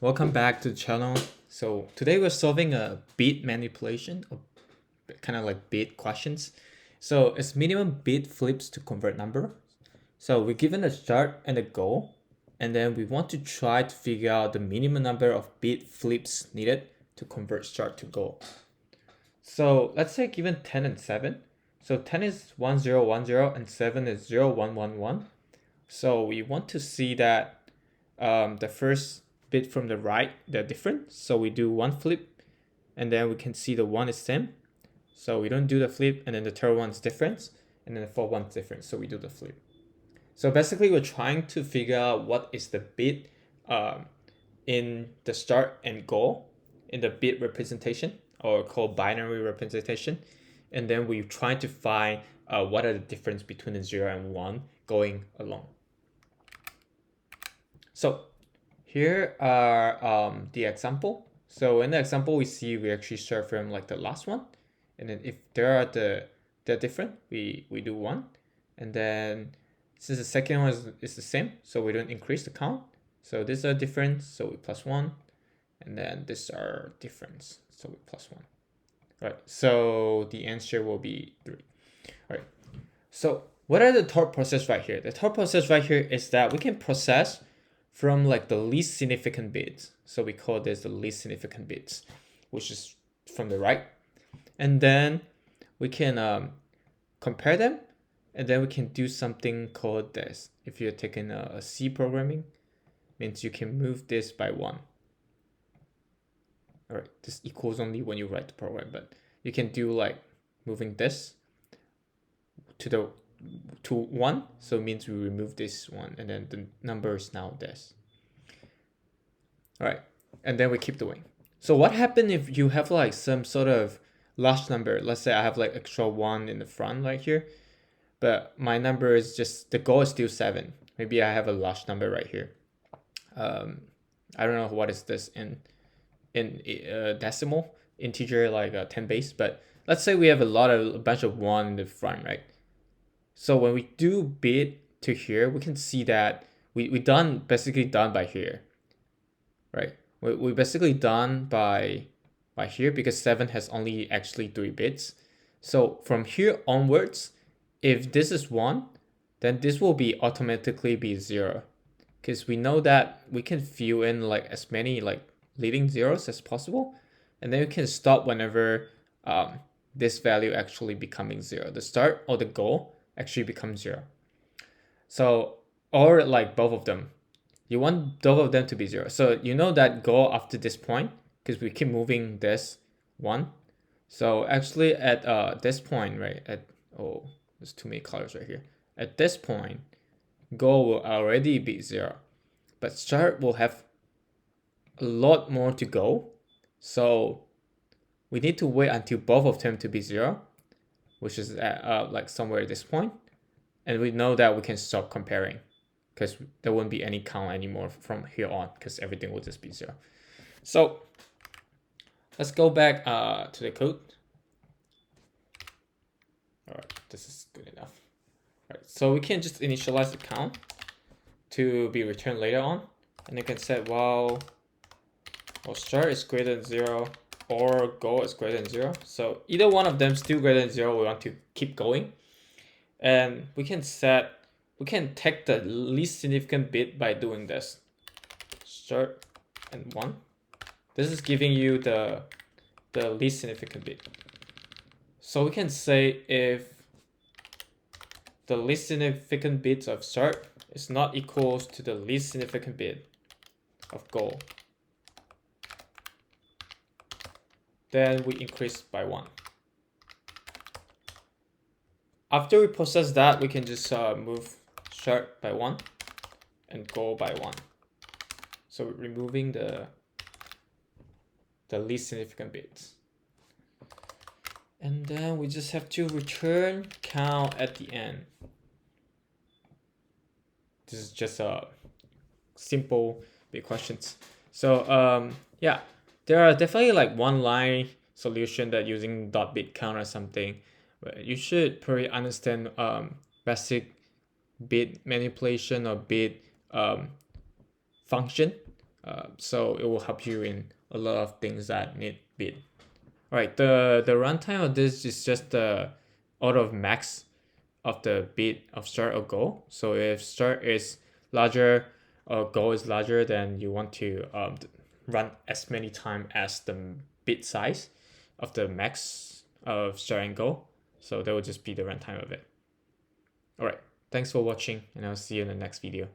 welcome back to the channel. So today we're solving a bit manipulation, or kind of like bit questions. So it's minimum bit flips to convert number. So we're given a start and a goal, and then we want to try to figure out the minimum number of bit flips needed to convert start to goal. So let's say given 10 and 7. So 10 is 1010 and 7 is 0111. So we want to see that the first bit from the right, they're different. So we do one flip and then we can see the one is same. So we don't do the flip, and then the third one's different, and then the fourth one's different. So we do the flip. So basically we're trying to figure out what is the bit in the start and goal in the bit representation, or called binary representation. And then we try to find what are the difference between the 0 and 1 going along. So here are the example. So in the example, we see we actually start from like the last one. And then if they're different, we do 1. And then since the second one is the same, so we don't increase the count. So these are different, so we plus 1. And then these are different, so we plus 1. Right, so the answer will be 3. All right, so what are the thought process right here? The thought process right here is that we can process from like the least significant bits. So we call this the least significant bits, which is from the right. And then we can compare them, and then we can do something called this. If you're taking a C programming, means you can move this by 1. All right, this equals only when you write the program, but you can do like moving this to 1, so it means we remove this one, and then the number is now this. All right, and then we keep doing. So what happens if you have like some sort of large number? Let's say I have like extra 1 in the front right here, but my number is just, the goal is still 7. Maybe I have a large number right here. I don't know what is this in decimal integer, like 10 base, but let's say we have a bunch of 1 in the front, right? So when we do bit to here, we can see that we basically done by here, right? We basically done by here, because 7 has only actually 3 bits. So from here onwards, if this is 1, then this will be automatically be 0, because we know that we can fill in like as many like leading zeros as possible, and then we can stop whenever this value actually becoming 0. The start or the goal actually becomes 0. So, or like both of them, you want both of them to be 0. So you know that goal after this point, because we keep moving this 1. So actually at this point, right, there's too many colors right here. At this point, goal will already be 0, but start will have a lot more to go. So we need to wait until both of them to be 0, which is at like somewhere at this point. And we know that we can stop comparing, because there won't be any count anymore from here on, because everything will just be 0. So let's go back to the code. All right, this is good enough. All right, so we can just initialize the count to be returned later on, and you can set while start is greater than 0 or goal is greater than 0. So either one of them still greater than 0, we want to keep going. And we can take the least significant bit by doing this. Start and 1. This is giving you the least significant bit. So we can say if the least significant bit of start is not equals to the least significant bit of goal, then we increase by 1. After we process that, we can just move start by 1 and goal by 1. So we're removing the least significant bits. And then we just have to return count at the end. This is just a simple big questions. So yeah, there are definitely like one line solution that using .bit count or something, but you should probably understand basic bit manipulation or bit function So it will help you in a lot of things that need bit. All right, the runtime of this is just the order of max of the bit of start or goal. So if start is larger or goal is larger, then you want to run as many time as the bit size of the max of start and goal. So that will just be the runtime of it. All right, thanks for watching, and I'll see you in the next video.